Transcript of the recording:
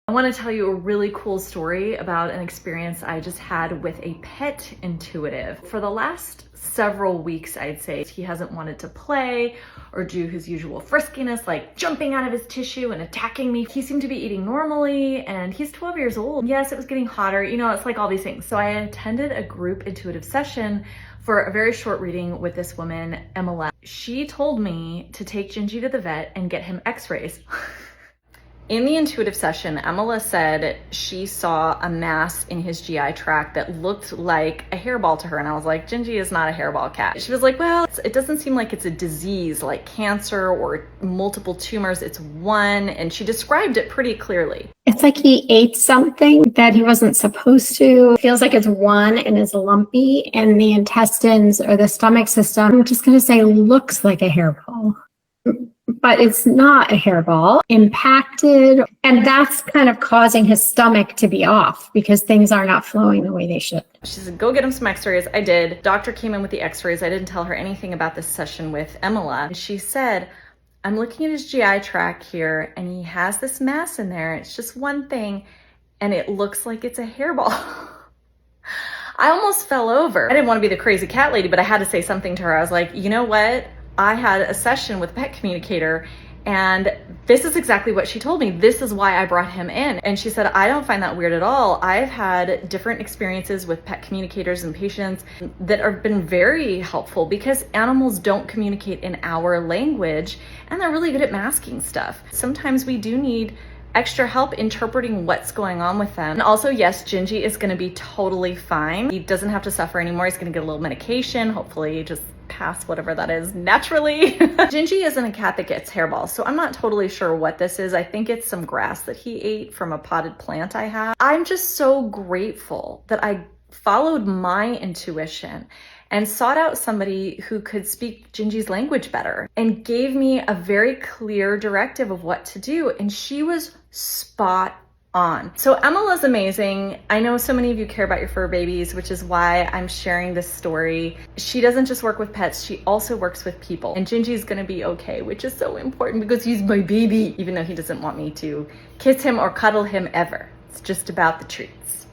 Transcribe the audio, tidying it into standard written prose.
I want to tell you a really cool story about an experience I just had with a pet intuitive. For the last several weeks, I'd say, he hasn't wanted to play or do his usual friskiness, like jumping out of his tissue and attacking me. He seemed to be eating normally, and he's 12 years old. Yes, it was getting hotter. You know, it's like all these things. So I attended a group intuitive session for a very short reading with this woman, Emma. She told me to take Gingie to the vet and get him x-rays. In the intuitive session, Emma said she saw a mass in his GI tract that looked like a hairball to her. And I was like, Gingie is not a hairball cat. She was like, well, it doesn't seem like it's a disease like cancer or multiple tumors. It's one. And she described it pretty clearly. It's like he ate something that he wasn't supposed to. It feels like it's one and is lumpy, and the intestines or the stomach system, I'm just going to say, looks like a hairball. But it's not a hairball, impacted, and that's kind of causing his stomach to be off because things are not flowing the way they should. She said, go get him some x-rays. I did. Doctor came in with the x-rays. I didn't tell her anything about this session with Emma. She said, I'm looking at his GI tract here, and he has this mass in there. It's just one thing, and it looks like it's a hairball. I almost fell over. I didn't want to be the crazy cat lady, but I had to say something to her. I was like, you know what? I had a session with a pet communicator, and this is exactly what she told me. This is why I brought him in. And she said, I don't find that weird at all. I've had different experiences with pet communicators and patients that have been very helpful because animals don't communicate in our language, and they're really good at masking stuff. Sometimes we do need extra help interpreting what's going on with them. And also, yes, Gingie is going to be totally fine. He doesn't have to suffer anymore. He's going to get a little medication, hopefully just pass whatever that is naturally. Gingie isn't a cat that gets hairballs, so I'm not totally sure what this is. I think it's some grass that he ate from a potted plant I have. I'm just so grateful that I followed my intuition and sought out somebody who could speak Gingie's language better and gave me a very clear directive of what to do. And she was spot on. So Emma's amazing. I know so many of you care about your fur babies, which is why I'm sharing this story. She doesn't just work with pets, she also works with people. And Gingie's gonna be okay, which is so important because he's my baby, even though he doesn't want me to kiss him or cuddle him ever. It's just about the treats.